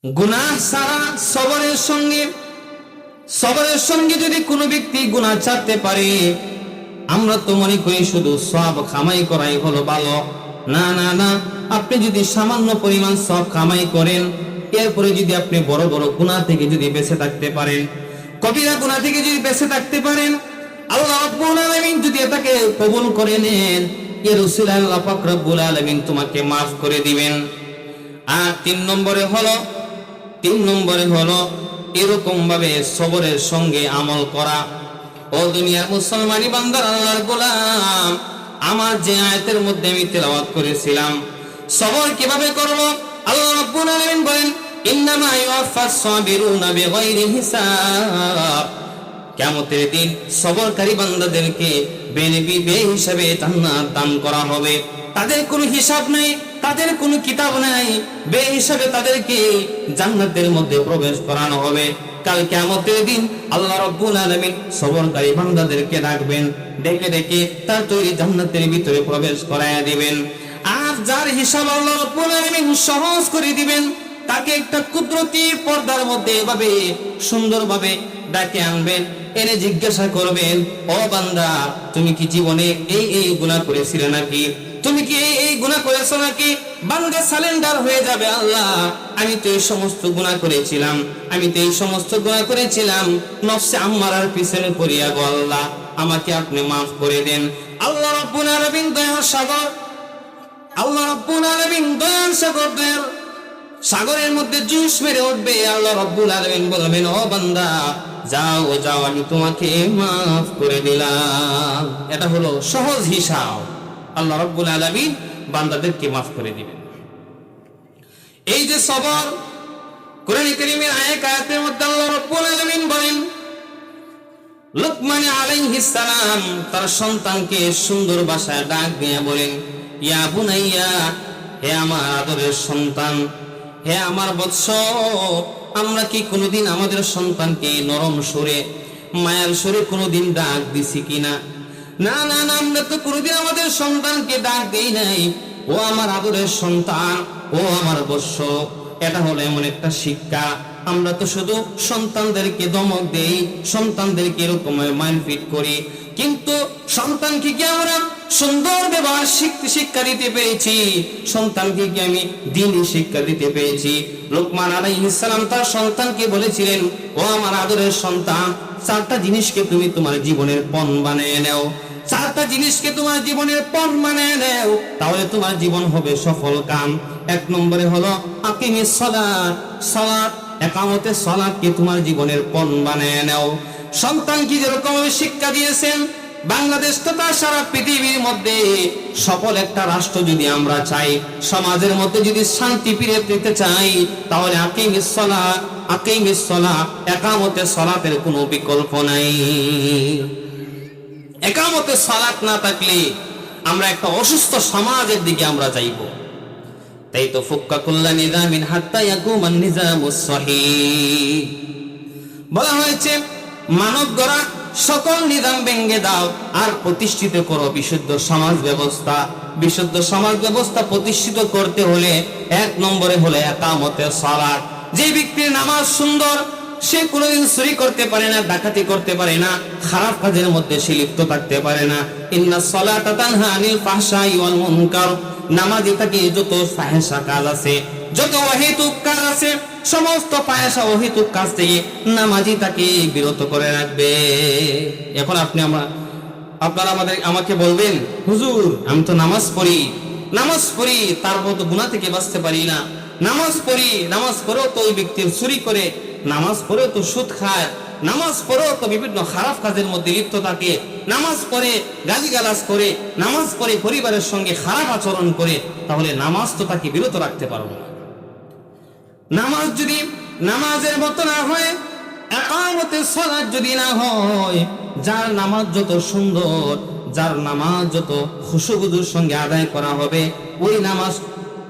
গুনাহ ছাড়া সবরের সঙ্গে যদি কোনো ব্যক্তি গুনাহ ছাড়তে পারে, আমরা তো মনে করি শুধু সওয়াব কামাই করাই হলো ভালো। না না না, আপনি যদি সামান্য পরিমাণ সওয়াব কামাই করেন, এরপরে যদি আপনি বড় বড় গুনাহ থেকে যদি বেঁচে থাকতে পারেন, কবিরা গুনাহ থেকে যদি বেঁচে থাকতে পারেন, আল্লাহ রাব্বুল আলামিন যদি এটাকে কবুল করে নেন, এর উসিলায় আল্লাহ পাক রব্বুল আলামিন তোমাকে maaf করে দিবেন। আর তিন নম্বরে হলো এরকম ভাবে সবরের সঙ্গে আমল করা। ও দুনিয়ার মুসলমানি বান্দার, আল্লাহর গোলাম, আমার যে আয়াতের মধ্যে আমি তেলাওয়াত করেছিলাম, সবর কিভাবে করব, আল্লাহ রাব্বুল আলামিন বলেন, ইন্নামা ইউওয়াফাস সাবিরুনা বিগাইরি হিসাব। কিয়ামতের দিন সবরকারী বান্দাদেরকে বে হিসাবে জান্নাত দান করা হবে। তাদের কোনো হিসাব নাই, তাদের কোনো কিতাব নাই, বে হিসাবে তাদেরকে জান্নাতের মধ্যে প্রবেশ করানো হবে। কাল কিয়ামতের দিন আল্লাহ রাব্বুল আলামিন সবরকারী বান্দাদেরকে ডাকবেন, ডেকে ডেকে তার তৈরি জান্নাতের ভিতরে প্রবেশ করায়া দিবেন। আর যার হিসাব আল্লাহ রাব্বুল আলামিন সহজ করে দিবেন, তাকে একটা কুদরতি পর্দার মধ্যে এভাবে সুন্দরভাবে ডাকে আনবেন, এনে জিজ্ঞাসা করবেন, ও বান্দা, তুমি কি জীবনে এই গুনাহ করেছিলে নাকি? তুমি কি এই গুনাহ করেছো নাকি? বান্দা সারেন্ডার হয়ে যাবে, আল্লাহ, আমি তো এই সমস্ত গুনাহ করেছিলাম, নফসে আম্মারার পিছনে পড়িয়া গো আল্লাহ, আমাকে আপনি maaf করে দেন। আল্লাহ রাব্বুল আলামিন দয়ার সাগর, দয়ার সাগরের মধ্যে জুস মেরে উঠবে। আল্লাহ রাব্বুল আলামিন বলবেন, ও বান্দা, যাও, আমি তোমাকে maaf করে দিলাম। এটা হলো সহজ হিসাব। আল্লাহ রাব্বুল আলামিন বান্দাদেরকে maaf করে দিবেন। এই যে সবর, কোরআন কারীমের আয়াতের মধ্যে আল্লাহ রাব্বুল আলামিন বলেন, লুকমান আলাইহিস সালাম তার সন্তানকে সুন্দর ভাষায় ডাক দিয়ে বলেন, ইয়া বুনাইয়া, হে আমার আদরের সন্তান, হে আমার বৎস, আমরা কি কোনোদিন আমাদের সন্তানকে নরম সুরে, মায়ার সুরে কোনোদিন ডাক দিছি কিনা? না না না, আমরা তো কোনোদিন আমাদের সন্তানকে ডাক দেই নাই। ও আমার আদরের সন্তান, ও আমার বৎস, এটা হলো এমন একটা শিক্ষা। আমরা তো শুধু সন্তানদেরকে ধমক দেই, সন্তানদেরকে এরকম মাইন্ডফিট করি, কিন্তু সন্তানকে কি আমরা সুন্দর ব্যবহার শিক্ষা দিতে পেরেছি? সন্তানকে কি আমি দ্বীনি শিক্ষা দিতে পেরেছি? লোকমান আলাইহিস সালাম তার সন্তানকে বলেছিলেন, ও আমার আদরের সন্তান, চারটা জিনিসকে তুমি তোমার জীবনের পণ বানিয়ে নাও, চারটা জিনিসকে তোমার জীবনের পণ বানিয়ে নাও, তাহলে তোমার জীবন হবে সফল কাম। এক নম্বরে হলো আকিমিস সালাত, একামতে সালাতকে তোমার জীবনের পণ বানিয়ে নাও। সন্তানকে যেরকম শিক্ষা দিয়েছেন, বাংলাদেশ তথা সারা পৃথিবীর মধ্যে সফল একটা রাষ্ট্র যদি আমরা চাই, সমাজের মধ্যে যদি শান্তি ফিরে পেতে চাই, তাহলে আকিমিস সালাত, একামতে সালাতের কোনো বিকল্প নাই। একামতে সালাত না থাকলে আমরা একটা অসুস্থ সমাজের দিকে আমরা যাইব। তাই তো ফুক্কা কুল্লা নিজামিন হাত্তা ইয়াকুমান নিজামুস সহিহ বলা হয়েছে, মানব গড়া সকল নিজাম ভেঙে দাও আর প্রতিষ্ঠিত করো বিশুদ্ধ সমাজ ব্যবস্থা। বিশুদ্ধ সমাজ ব্যবস্থা প্রতিষ্ঠিত করতে হলে এক নম্বরে হলো একামতে সালাত। যে ব্যক্তির নামাজ সুন্দর, সে কোনোদিন চুরি করতে পারে না, ডাকাতি করতে পারে না, খারাপ কাজের মধ্যে সে লিপ্ত থাকতে পারে না। ইন্নাস সালাতা তানহা আনিল ফাহশাই ওয়াল মুনকার, নামাজে তাকে যত ফাহিশা কাজ আছে, যত অহেতুক কাজ আছে, সমস্ত ফাহিশা অহেতুক কাজ থেকে নামাজি তাকে বিরত করে রাখবে। এখন আপনারা আমাকে বলবেন, হুজুর, আমি তো নামাজ পড়ি, তারপর তো গুনাহ থেকে বাঁচতে পারি না। নামাজ পড়েও তো ওই ব্যক্তির চুরি করে, নামাজ পড়েও তো সুদ খায়, নামাজ পড়েও তো বিভিন্ন খারাপ কাজের মধ্যে লিপ্ত থাকে, নামাজ পড়ে গালিগালাজ করে, নামাজ পড়ে পরিবারের সঙ্গে খারাপ আচরণ করে, তাহলে নামাজ তো তাকে বিরত রাখতে পারবো না। নামাজ যদি নামাজের মতো না হয়, একামতে সালাত যদি না হয়, যার নামাজ যত সুন্দর, যার নামাজ যত খুশুগুজুর সঙ্গে আদায় করা হবে, ওই নামাজ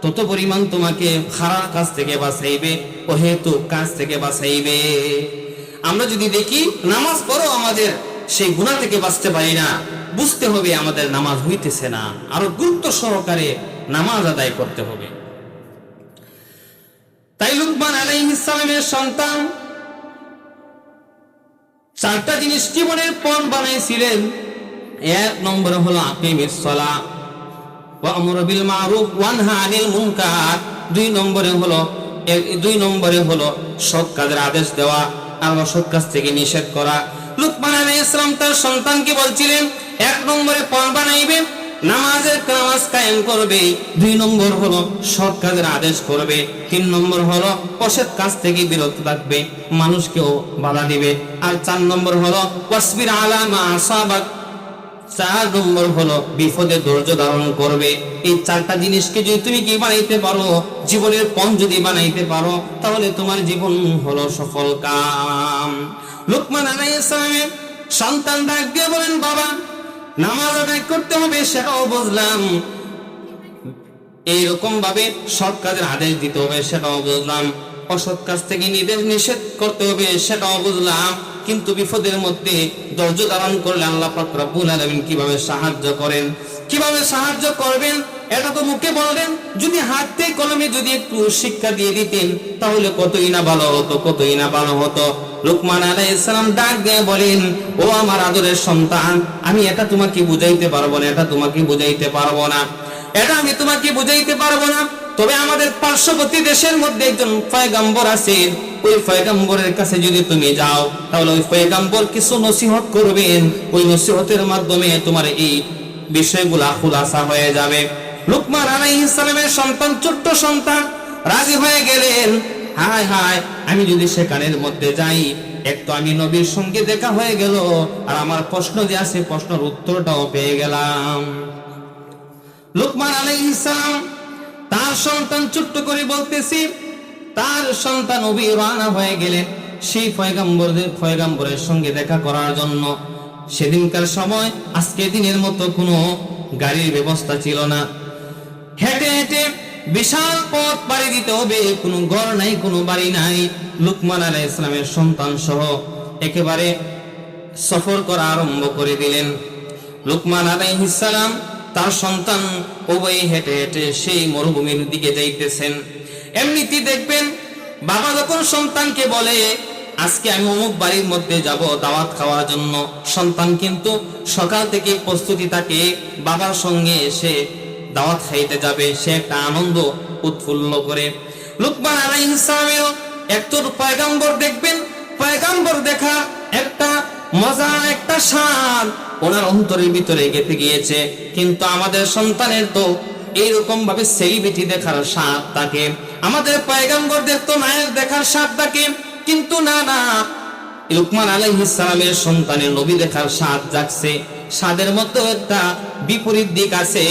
তত পরিমাণ তোমাকে খারাপ কাজ থেকে বাঁচাইবে, অহেতুক কাজ থেকে বাঁচাইবে। আমরা যদি দেখি নামাজ পড়েও আমাদের সেই গুনাহ থেকে বাঁচতে পারি না, বুঝতে হবে আমাদের নামাজ হইতেছে না, আরো গুরুত্ব সহকারে নামাজ আদায় করতে হবে। তাই লুকমান আলাইহিস সালামের সন্তান চারটা জিনিস জীবনের পণ বানাইছিলেন। এক নম্বর হলো আকিমিস সালাহ ওয়া আমর বিল মারুফ ওয়া নহা আনিল মুনকার। দুই নম্বরে হলো সৎ কাজের আদেশ দেওয়া আর অসৎ কাজ থেকে নিষেধ করা। লুকমান আলাইহিস সালাম তার সন্তানকে বলছিলেন, এক নম্বরে পণ বানাইবে, নামাজ কায়েম করবে, দুই নম্বর হলো সৎ কাজের আদেশ করবে, তিন নম্বর হলো অসৎ কাজ থেকে বিরত থাকবে, মানুষকেও বাধা দিবে, আর চার নম্বর হলো ওয়াসবির আলা মা আসাবাক, চার নম্বর হলো বিপদে ধৈর্য ধারণ করবে। এই চারটা জিনিসকে যদি তুমি কি বানাইতে পারো, জীবনের পণ যদি বানাইতে পারো, তাহলে তোমার জীবন হলো সফল কাম। লুকমান আলাইহিস সালামের সন্তান ডাক দিয়ে বলেন, বাবা নামাজ আদায় করতে হবে সেটাও বুঝলাম, এইরকম ভাবে সৎ কাজের আদেশ দিতে হবে সেটাও বুঝলাম, অসৎ কাজ থেকে নিষেধ করতে হবে সেটাও বুঝলাম, কিন্তু বিপদের মধ্যে ধৈর্য ধারণ করলে আল্লাহ পাক রব্বুল আলামিন কিভাবে সাহায্য করেন, কিভাবে সাহায্য করবেন এটা তো মুখে বললেন, যদি হাতে কলমে যদি একটু শিক্ষা দিয়ে দিতেন তাহলে কতই না ভালো হতো, কতই না ভালো হতো। লুকমান আলাইহিস সালাম ডাক দিয়ে বলেন, ও আমার আদরের সন্তান, আমি এটা তোমাকে বুঝাইতে পারবো না, এটা তোমাকে বুঝাইতে পারবো না, এটা আমি তোমাকে বুঝাইতে পারবো না। তবে আমাদের পার্শ্ববর্তী দেশের মধ্যে একজন পয়গম্বর আছেন, ওই পয়গম্বরের কাছে যদি তুমি যাও তাহলে ওই পয়গম্বর কিছু নসিহত করবেন, ওই নসিহতের মাধ্যমে তোমার এই বিষয়গুলা খুলাসা হয়ে যাবে। লুকমান আলাইহিস সালামের সন্তান, ছোট্ট সন্তান, রাজি হয়ে গেলেন। হায় হায়, আমি যদি সেখানের মধ্যে যাই, এক তো আমি নবীর সঙ্গে দেখা হয়ে গেল, আর আমার প্রশ্ন যে আছে প্রশ্নের উত্তরটাও পেয়ে গেলাম। লুকমান আলাইহিস সালাম তার সন্তান ছোট্ট করে বলতেছি, তার সন্তান নবী রওনা হয়ে গেলেন সেই পয়গম্বরের সঙ্গে দেখা করার জন্য। সেদিনকার সময় আজকে দিনের মতো কোনো গাড়ির ব্যবস্থা ছিল না, হেঁটে হেঁটে বিশাল পথ পাড়ি দিতে হবে, কোনো ঘর নাই, কোনো বাড়ি নাই। লুকমান আলাইহিস সালামের সন্তান সহ একেবারে সফর করা আরম্ভ করে দিলেন। লুকমান আলাইহিস সালাম তার সন্তান উভয় হেঁটে হেঁটে সেই মরুভূমির দিকে যাইতেছেন। এমনিতেই দেখবেন বাবা যখন সন্তানকে বলে আজকে আমি অমুক বাড়ির মধ্যে যাব দাওয়াত খাওয়ার জন্য, সন্তান কিন্তু সকাল থেকে প্রস্তুতি থাকে বাবার সঙ্গে এসে দাওয়াত খাইতে যাবে, সে একটা আনন্দ উৎফুল্ল করে। লুকমান আলাইহিস সালামের একজন পয়গম্বর দেখবেন, পয়গম্বর দেখা একটা মজা, একটা স্বাদ ওনার অন্তরের ভিতরে গেঁথে গিয়েছে। কিন্তু আমাদের সন্তানের তো এইরকম ভাবে সেলিব্রিটি দেখার স্বাদ থাকে, আমাদের পয়গম্বরদের তো নায়ক দেখার স্বাদ থাকে, কিন্তু না না, লুকমান আলাইহিস সালামের সন্তানের নবী দেখার স্বাদ জাগছে। স্বাদের মধ্যে একটা বিপরীত দিক আছে,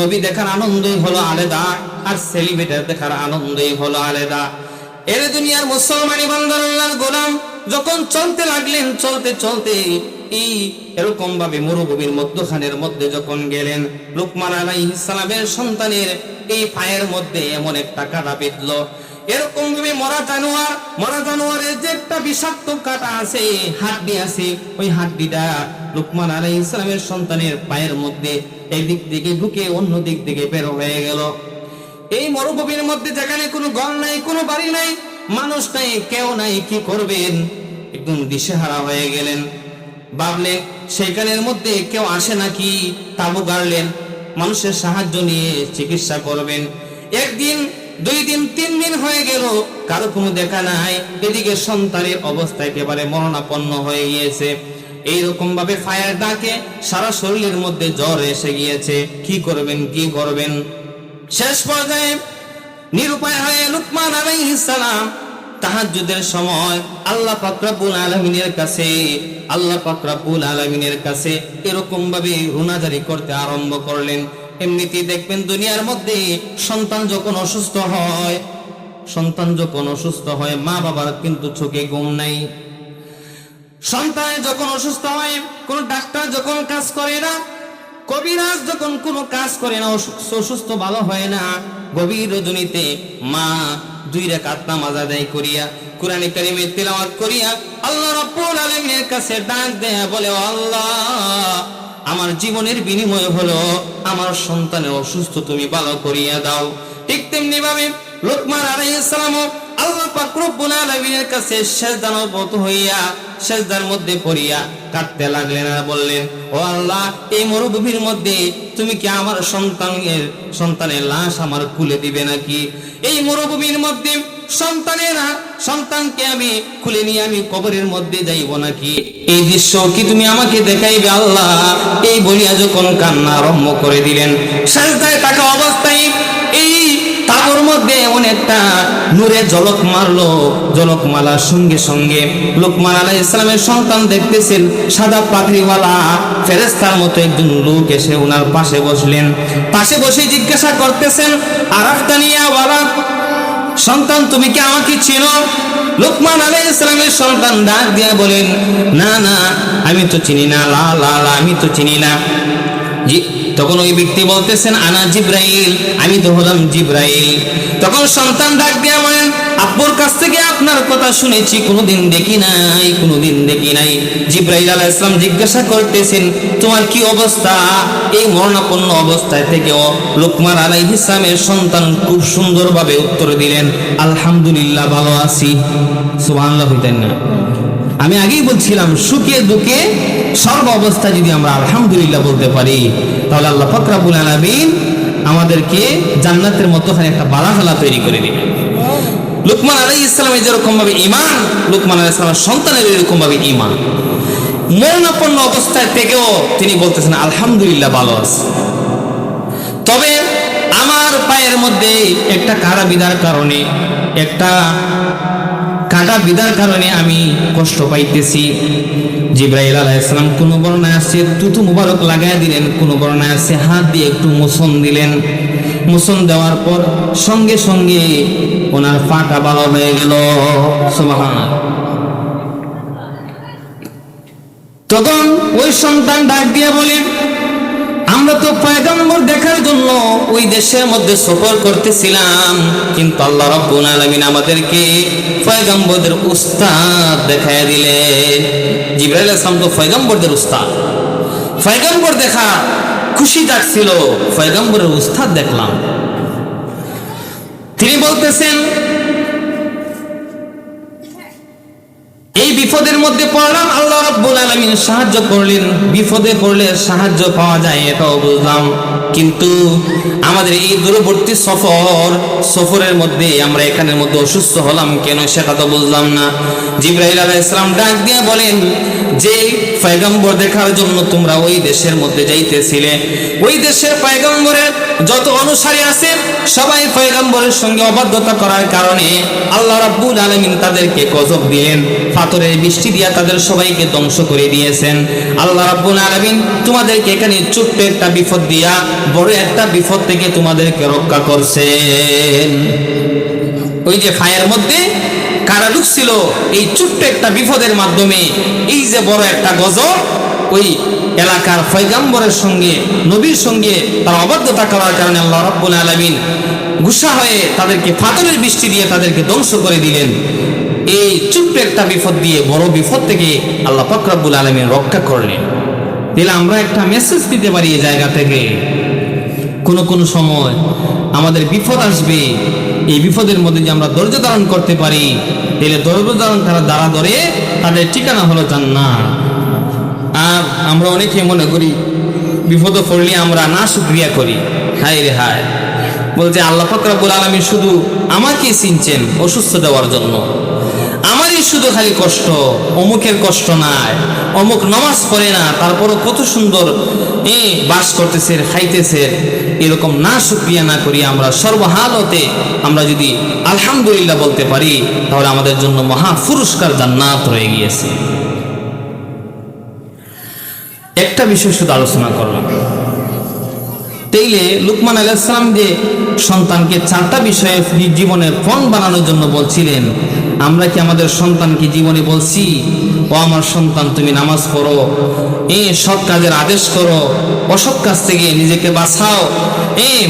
নবী দেখার আনন্দই হলো আলাদা, আর সেলিব্রিটি দেখার আনন্দই হলো আলাদা। এর দুনিয়ার মুসলমানি বান্দার আল্লাহর গোলাম যখন চলতে লাগলেন, চলতে চলতে এই এরকম ভাবে মরুভূমির মধ্যখানের মধ্যে যখন গেলেন, লুকমান আলাইহিস সালামের সন্তানের এই পায়ের মধ্যে এমন একটা কাঁটা বিঁধলো, এরকম ভাবে মরা জানোয়ারের যে একটা বিষাক্ত কাঁটা আছে, হাড্ডি আছে, ওই হাড্ডিটা লুকমান আলাইহিস সালামের সন্তানের পায়ের মধ্যে একদিক থেকে ঢুকে অন্য দিক থেকে বের হয়ে গেল। এই মরুভূমির মধ্যে যেখানে কোনো ঘর নাই, কোনো বাড়ি নাই, মানুষ নাই, কেউ নাই, কি করবেন? একদম দিশেহারা হয়ে গেলেন। ভাবলেন সেখানের মধ্যে কেউ আসে নাকি, তাবু গাড়লেন, মানুষের সাহায্য নিয়ে চিকিৎসা করবেন। একদিন, 2 দিন, 3 দিন হয়ে গেল, কারো কোনো দেখা নাই। এদিকে সন্তানের অবস্থা একেবারে মরণাপন্ন হয়ে গিয়েছে। এইরকম ভাবে ফায়ার ডাকে সারা শরীরের মধ্যে জ্বর এসে গিয়েছে। কি করবেন? শেষ পর্যায়ে নিরুপায় হয়ে লুকমান আলাইহিস সালাম তাহাজ্জুদের সময় আল্লাহ পাক রব্বুল আলামিনের কাছে এরকম ভাবে রুনাজারি করতে আরম্ভ করলেন। এমনিতেই দেখবেন দুনিয়ার মধ্যে সন্তান যখন অসুস্থ হয় মা বাবার কিন্তু চোখে ঘুম নাই। সন্তান যখন অসুস্থ হয়, কোন ডাক্তার যখন কাজ করে না, কবিরাজ যখন কোনো কাজ করে না, অসুস্থ ভালো হয় না, গভীর রজনীতে মা 2 রাকাত নামাজ আদায় করিয়া কুরআন কারীমের তিলাওয়াত করিয়া আল্লাহ রাব্বুল আলামিনের কাছে ডাক দেয়া বলে, আল্লাহ আমার জীবনের বিনিময় হলো আমার সন্তানের অসুস্থ তুমি ভালো করিয়া দাও। ঠিক তেমনি ভাবে লুকমান আলাইহিস সালাম আল্লাহ পাক রব্বুল আলামিনের কাছে সেজদানত হইয়া সেজদার মধ্যে পড়িয়া কাঁদতে লাগলেন আর বললেন, ও আল্লাহ, এই মরুভূমির মধ্যে তুমি কি আমার সন্তানের লাশ আমার খুলে দিবে নাকি? এই মরুভূমির মধ্যে সন্তানকে আমি খুলে নিয়ে আমি কবরের মধ্যে যাইব নাকি? এই দৃশ্য কি তুমি আমাকে দেখাইবে আল্লাহ? এই বলিয়া যখন কান্না আরম্ভ করে দিলেন, সেজদায় থাকা অবস্থায় এই তাবুর মধ্যে এমন একটা নূরে ঝলক মারলো। ঝলক মালার সঙ্গে সঙ্গে লুকমান আলাইহিস সালামের সন্তান দেখতেছেন সাদা পাগড়িওয়ালা ফেরেশতার মতো একজন লোক এসে ওনার পাশে বসলেন। পাশে বসে জিজ্ঞাসা করতেছেন, আরাফতানিয়া ওয়ালাদ, সন্তান তুমি কি আমাকে চিনো? লুকমান আলাইহিস সালামের সন্তান ডাক দিয়ে বলেন, না না, আমি তো চিনি না, লা লা লা, আমি তো চিনি না। তখন ওই ব্যক্তি বলতেছেন, আনা জিব্রাইল, আমি তো হলাম জিব্রাইল। তখন সন্তান ডাক দিয়ে বলেন, আব্বুর কাছ থেকে আপনার কথা শুনেছি, কোনোদিন দেখি নাই। জিব্রাইল আলাইহিস সালাম জিজ্ঞাসা করতেছেন, তোমার কি অবস্থা? এই মরণাপন্ন অবস্থায় থেকেও লুকমান আলাইহিস সালামের সন্তান খুব সুন্দরভাবে উত্তর দিলেন, আলহামদুলিল্লাহ, ভালো আছি। সুবহানাল্লাহ হইতেন না? আমি আগেই বলছিলাম, সুখে দুঃখে সর্ব অবস্থায় যদি আমরা আলহামদুলিল্লাহ বলতে পারি, তাহলে আল্লাহ পাক রব্বুল আলামিন আমাদেরকে জান্নাতের মতো একটা বালাখালা তৈরি করে দিবেন। লুকমান আলাইহিস সালামের যেরকম ভাবে ঈমান, লুকমান আলাইহিস সালামের সন্তানের এরকম ভাবে ঈমান। মরণাপন্ন অবস্থায় থেকেও তিনি বলতেছেন, আলহামদুলিল্লাহ, ভালো আছে। তবে আমার পায়ের মধ্যে একটা কাঁটা বিঁধার কারণে আমি কষ্ট পাইতেছি। জিব্রাইল আলাইহিস সালাম কোন বর্ণনায় আছে তুতু মুবারক লাগায় দিলেন, কোন বর্ণনায় আছে হাত দিয়ে একটু মোচন দিলেন। মোচন দেওয়ার পর সঙ্গে সঙ্গে ওনার পাটা ভালো হয়ে গেল। সুবহানাল্লাহ। তখন ওই সন্তান ডাক দিয়ে বলে, আমরা তো পয়গম্বর দেখার জন্য ওই দেশের মধ্যে সফর করতেছিলাম, কিন্তু আল্লাহ রাব্বুল আলামিন আমাদেরকে পয়গম্বরদের উস্তাদ দেখায় দিলেন। জিবরাইল আলাইহিস সালাম তো পয়গম্বরদের উস্তাদ, পয়গম্বর দেখা খুশি ডাকছিল, পয়গম্বরের উস্তাদ দেখলাম। তিনি বলতেছেন, এই বিপদের মধ্যে পড়লাম, আল্লাহ রাব্বুল আলামিন সাহায্য করলেন। বিপদে পড়লে সাহায্য পাওয়া যায় এটাও বুঝলাম, কিন্তু আমাদের এই দূরবর্তী সফরের মধ্যে আমরা এখানের মধ্যে অসুস্থ হলাম কেন সেটা তো বুঝলাম না। জিবরাইল আলাইহিস সালাম ডাক দিয়ে বলেন, যে পয়গম্বর দেখার জন্য তোমরা ওই দেশের মধ্যে যাইতেছিলে, ওই দেশের পয়গম্বরের যত অনুসারী আছে সবাই পয়গম্বরের সঙ্গে অবাধ্যতা করার কারণে আল্লাহ রাব্বুল আলামিন তাদেরকে গজব দিলেন, পাথরের বৃষ্টি দিয়া তাদের সবাইকে ধ্বংস করে দিয়েছেন। আল্লাহ রাব্বুল আলামিন তোমাদেরকে এখানে ছোট্ট একটা বিপদ দিয়া বড় একটা বিপদ থেকে তোমাদেরকে রক্ষা করছেন। ওই যে ফায়ের মধ্যে কারা ঢুকছিল, এই ছোট্ট একটা বিপদের মাধ্যমে এই যে বড় একটা গজব, ওই এলাকার পয়গম্বরের সঙ্গে নবীর সঙ্গে তার অবাধ্যতা করার কারণে আল্লাহ রাব্বুল আলামিন গুসা হয়ে তাদেরকে পাথরের বৃষ্টি দিয়ে তাদেরকে ধ্বংস করে দিলেন। এই ছোট্ট একটা বিপদ দিয়ে বড় বিপদ থেকে আল্লাহ পাক রব্বুল আলামিন রক্ষা করলেন। তাহলে আমরা একটা মেসেজ দিতে পারি এই জায়গা থেকে, কোন সময় আমাদের বিপদ আসবে, এই বিপদের মধ্যে যে আমরা ধৈর্য ধারণ করতে পারি, তাহলে ধৈর্য ধারণ করার দ্বারা ধরে তাদের ঠিকানা হলো জান্নাত। আর আমরা অনেকে মনে করি বিপদে পড়লে আমরা না শুকরিয়া করি, হায় রে হায়, বলছে আল্লাহ পাক রব্বুল আলামিন শুধু আমাকে চিনছেন অসুস্থ দেওয়ার জন্য, আমারই শুধু খালি কষ্ট, অমুকের কষ্ট নাই, অমুক নামাজ পড়ে না তারপরও কত সুন্দর বাস করতেছে, খাইতেছে। এরকম না শুকরিয়া না করি আমরা সর্বহালতে আমরা যদি আলহামদুলিল্লাহ বলতে পারি, তাহলে আমাদের জন্য মহা পুরস্কার জান্নাত রয়ে গিয়েছে। একটা বিষয় শুধু আলোচনা করলাম। তাইলে লুকমান আলাইহিস সালাম যে সন্তানকে 4টা বিষয়ে জীবনের ফোন বানানোর জন্য বলছিলেন, আমরা কি আমাদের সন্তানকে জীবনে বলছি, ও আমার সন্তান তুমি নামাজ পড়ো, সৎ কাজের আদেশ করো, অসৎ কাজ থেকে নিজেকে বাঁচাও,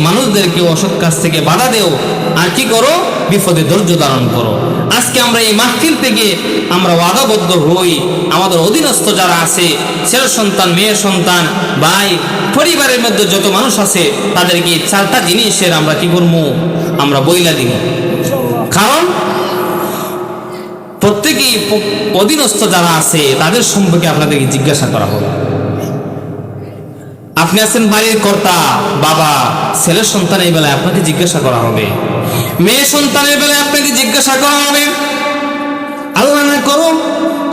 মানুষদেরকে অসৎ কাজ থেকে বাধা দেও, আর কি করো, বিপদে ধৈর্য ধারণ করো। আজকে আমরা এই মাহফিল থেকে আমরা ওয়াদাবদ্ধ হই, আমাদের অধীনস্থ যারা আছে, ছেলে সন্তান, মেয়ে সন্তান, ভাই, পরিবারের মধ্যে যত মানুষ আছে, তাদেরকে 4টা জিনিসের আমরা কি করবো, আমরা বইলা দিব। কারণ প্রত্যেকেই অধীনস্থ যারা আছে তাদের সম্পর্কে আপনাদেরকে জিজ্ঞাসা করা হবে। আপনি আছেন বাড়ির কর্তা, বাবা, ছেলের সন্তানের বেলায় আপনাকে জিজ্ঞাসা করা হবে, মেয়ে সন্তানের বেলায় আপনাকে জিজ্ঞাসা করা হবে। আল্লাহ না করো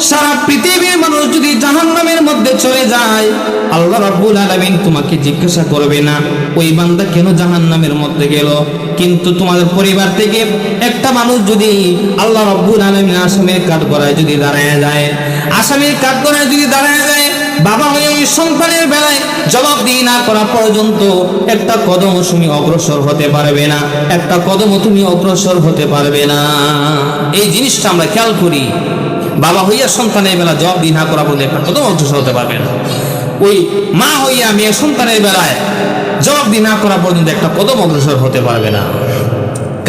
সারা পৃথিবীর মানুষ যদি জাহান্নামের মধ্যে চলে যায়, আল্লাহ রাব্বুল আলামিন তোমাকে জিজ্ঞাসা করবে না ওই বান্দা কেন জাহান্নামের মধ্যে গেল। কিন্তু তোমাদের পরিবার থেকে একটা মানুষ যদি আল্লাহ রাব্বুল আলামিন আসামির কাঠগড়ায় যদি দাঁড়ায় যায়, আসামির কাঠগড়ায় যদি দাঁড়ায় যায়, বাবা হয়ে ওই সন্তানের বেলায় জবাবদিহি না করা পর্যন্ত একটা কদম তুমি অগ্রসর হতে পারবে না, একটা কদম তুমি অগ্রসর হতে পারবে না। এই জিনিসটা আমরা খেয়াল করি। বাবা হইয়া সন্তানের বেলা জবাবদিহি না করা পর্যন্ত একটা কদম অগ্রসর হতে পারবে না। ওই মা হইয়া মেয়ে সন্তানের বেলায় জবাবদিহি না করা পর্যন্ত একটা কদম অগ্রসর হতে পারবে না।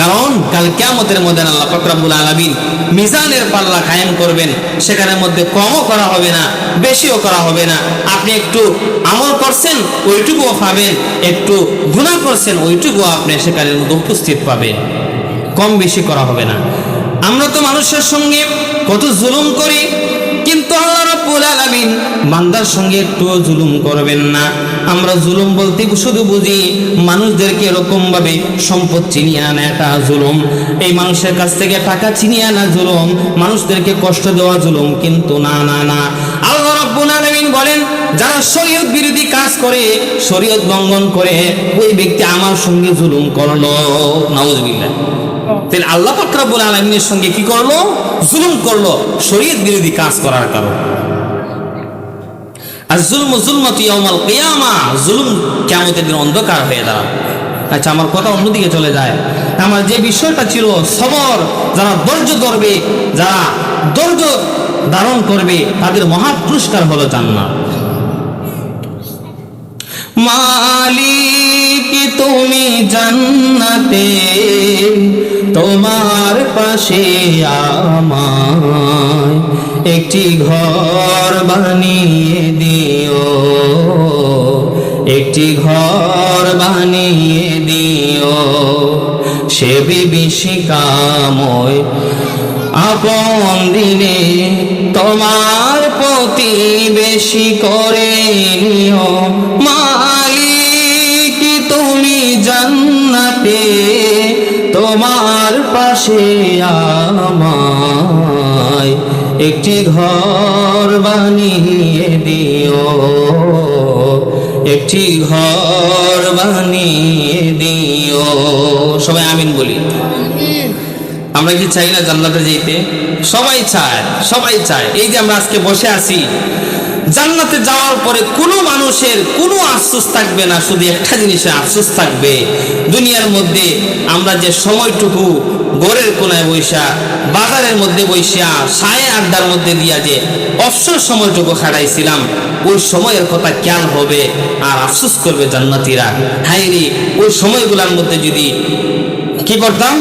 কারণ কাল কিয়ামতের মধ্যে আল্লাহ পাক রব্বুল আলামিন মিজানের পাল্লা কায়েম করবেন, সেখানের মধ্যে কমও করা হবে না, বেশিও করা হবে না। আপনি একটু আমল করছেন ওইটুকুও পাবেন, একটু গুনাহ করছেন ওইটুকুও আপনি সেখানের মধ্যে উপস্থিত পাবেন, কম বেশি করা হবে না। আমরা তো মানুষের সঙ্গে কত জুলুম করি, কিন্তু আল্লাহ রাব্বুল আলামিন বান্দার সঙ্গে একটু জুলুম করবেন না। আমরা জুলুম বলতে শুধু বুঝি মানুষদেরকে এরকম ভাবে সম্পদ ছিনিয়ে আনা একটা জুলুম, এই মানুষের কাছ থেকে টাকা ছিনিয়ে আনা জুলুম, মানুষদেরকে কষ্ট দেওয়া জুলুম, কিন্তু না না না। আল্লাহ রাব্বুল আলামিন বলেন যারা শরীয়ত বিরোধী কাজ করে, শরীয়ত লঙ্ঘন করে, ওই ব্যক্তি আমার সঙ্গে জুলুম করলো, নাউজুবিল্লাহ। তাহলে আল্লাহ পাক রব্বুল আলামিনের সঙ্গে কি করলো? জুলুম করলো, শরীয়ত বিরোধী কাজ করার কারণে। আর জুলমু যুলমাতু ইয়াউমাল কিয়ামা, জুলুম কিয়ামতের দিন অন্ধকার হয়ে দাঁড়াবে। আচ্ছা, আমার কথা অন্যদিকে চলে যায়। আমার যে বিষয়টা ছিল সবর, যারা ধৈর্য ধরবে, যারা ধৈর্য ধারণ করবে, তাদের মহা পুরস্কার হলো জান্নাত। মালিক তুমি জান্নাতে, তোমার পাশে আমায় একটি ঘর বানিয়ে দিও, একটি ঘর বানিয়ে দিও, সে বিভীষিকাময় আপন দিনে তোমার প্রতিবেশী করে নিও। মালিক তুমি জান্নাতে, তোমার পাশে আমায় একটি ঘর বানিয়ে দিও, একটি ঘর বানিয়ে দিও। সবাই আমিন বলি। আমরা কি চাই না জান্নাতে যেতে? সবাই চায়, সবাই চায়। এই যে আমরা আজকে বসে আছি, জান্নাতে যাওয়ার পরে কোনো মানুষের কোনো আফসোস থাকবে না, শুধু একটা জিনিসের আফসোস থাকবে, দুনিয়ার মধ্যে আমরা যে সময়টুকু ঘরের কোনায় বৈশা, বাজারের মধ্যে বৈশা, সায়ে আড্ডার মধ্যে দিয়া যে অবসর সময়টুকু খাটাইছিলাম, ওই সময়ের কথা খেয়াল হবে আর আফসোস করবে জান্নাতীরা। হায় রে, ওই সময়গুলোর মধ্যে যদি কি করতাম,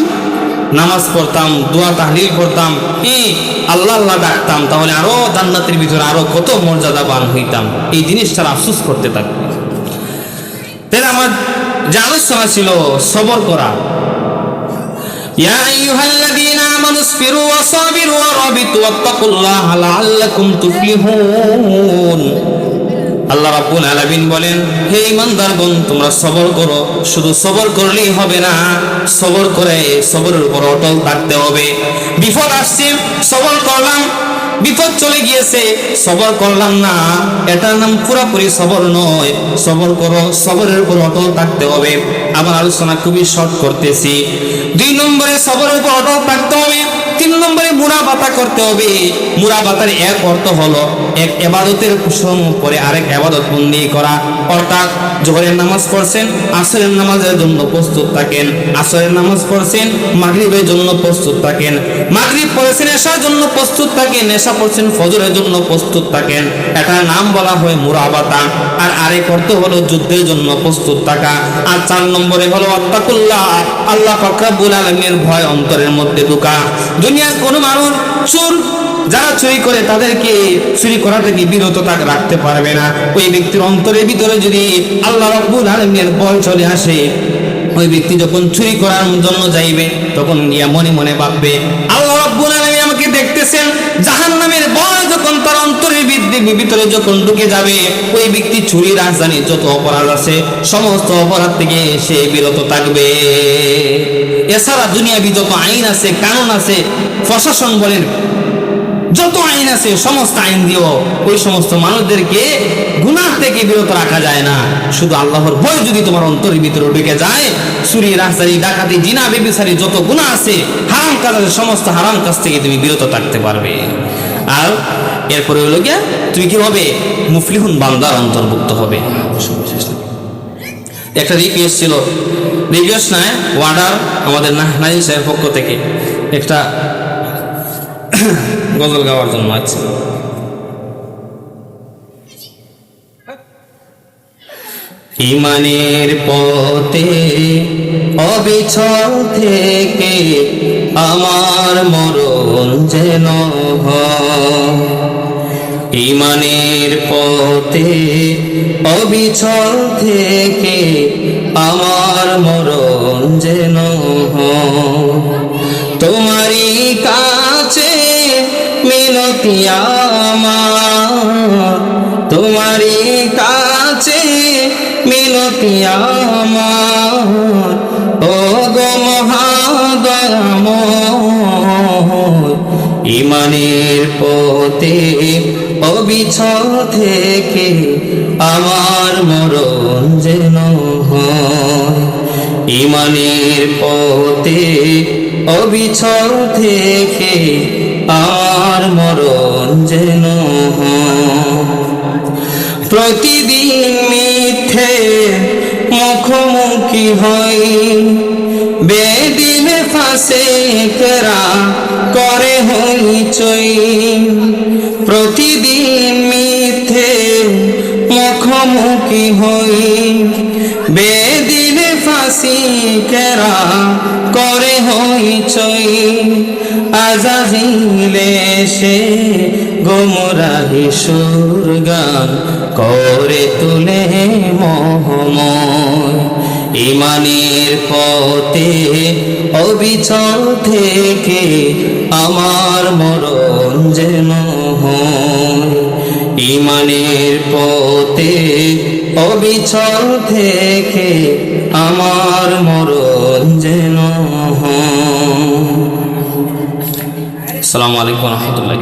নামাজ পড়তাম, দোয়া তাহলিল করতাম, আল্লাহ আল্লাহ ডাকতাম, তাহলে আরো জান্নাতের ভিতরে আরো কত মর্যাদাবান হইতাম। এই জিনিসটার আফসোস করতে থাকবে। তাহলে আমার যে আলোচনা ছিল সবর করা। ইয়া আইয়ুহাল্লাযীনা আমানু ইসবিরু ওয়া সাবিরু ওয়া রাবিতু ওয়াত্তাকুল্লাহা লাআল্লাকুম তুফলিহুন। আল্লাহ রাব্বুল আলামিন বলেন, হে ঈমানদারগণ, তোমরা সবর করো। শুধু সবর করলেই হবে না, সবর করে সবরের উপর অটল থাকতে হবে। বিপদ আসছে, সবর করলাম, বিপদ চলে গিয়েছে, সবর করলাম না, এটার নাম পুরোপুরি সবর নয়। সবর করো, সবরের উপর অটল থাকতে হবে। আমার আলোচনা খুবই শর্ট করতেছি। 2 নম্বরে সবরের উপর অটল থাকতে হবে। 3 নম্বরে মুরাবাতা করতে হবে। মুরাবাতার এক অর্থ হলো এক ইবাদতের পরে আরেক ইবাদত বন্দি করা। অর্থাৎ জোহরের নামাজ পড়ছেন, আসরের নামাজের জন্য প্রস্তুত থাকেন, আসরের নামাজ পড়ছেন, মাগরিবের জন্য প্রস্তুত থাকেন, মাগরিব পড়ছেন, এশার জন্য প্রস্তুত থাকেন, এশা পড়ছেন, ফজরের জন্য প্রস্তুত থাকেন। এটার নাম বলা হয় মুরাবাতা। আর আরেক অর্থ হলো যুদ্ধের জন্য প্রস্তুত থাকা। আর 4 নম্বরে হলো আত্তাকুল্লাহ, আল্লাহ পাক রব্বুল আলামিনের ভয় অন্তরের মধ্যে ঢোকা। দুনিয়ার কোন মানুষ চোর, যারা চুরি করে তাদেরকে চুরি করা থেকে বিরত রাখতে পারবে না। ওই ব্যক্তির অন্তরের ভিতরে যদি আল্লাহ রাব্বুল আলামিনের ভয় চলে আসে, ওই ব্যক্তি যখন চুরি করার জন্য যাইবে, তখন গিয়া মনে মনে ভাববে, আল্লাহ রাব্বুল আলামিন আমাকে দেখতেছে, তুমি ভিতরে যখন ঢুকে যাবে, ওই ব্যক্তি চুরি রাজধানী যত অপরাধ আছে সমস্ত অপরাধ থেকে সে বিরত থাকবে। এছাড়া দুনিয়াবি যত আইন আছে, কানুন আছে, প্রশাসন বলেন যত আইন আছে সমস্ত আইন দিয়েও ওই সমস্ত মানুষদেরকে গুনাহ থেকে বিরত রাখা যায় না। শুধু আল্লাহর ভয় যদি তোমার অন্তরের ভিতরে ঢুকে যায়, চুরি রাজধানী ডাকাতি জিনা ব্যভিচারী যত গুনাহ আছে, হারাম কাজ আছে, সমস্ত হারাম কাজ থেকে তুমি বিরত থাকতে পারবে। আর এরপরে হলো গিয়া তুমি কি হবে? মুফলিহুন বান্দার অন্তর্ভুক্ত হবে। একটা রিকোয়েস্ট ছিল, রিকোয়েস্ট নয়, ওয়ার্ডার আমাদের নাজির সাহেবের পক্ষ থেকে একটা গজল গাওয়ার জন্য আছে। ইমানের পথে অবিচল থেকে আমার মরণ যেন হয়। ইমানের পথে অবিচল থেকে আমার মরণ যেন হয়। তোমারই কাছে মিনতি আমার, তোমারই কাছে মিনতি আমার, ও গো মহাদয়াময়। ইমানের পথে অবিচল থেকে আমার মরণ যেন হয়। ইমানের পথে অবিচল থেকে আমার মরণ যেন হয়। প্রতিদিন মিথ্যে মুখোমুখি হই, বেদিনে ফাসিকরা করে হইচই। প্রতিদিন মিথ্যে মুখোমুখি হই, বেদিনে ফাসিকরা করে হইচই। আজাজিল এসে গোমরাহি সুর গান করে তুলে মোহময়। ইমানের পথে অবিচল থেকে আমার মরণ যেন হয়। ইমানের পথে অবিচল থেকে আমার মরণ যেন হয়। আসসালামু আলাইকুম ওয়া রাহমাতুল্লাহ।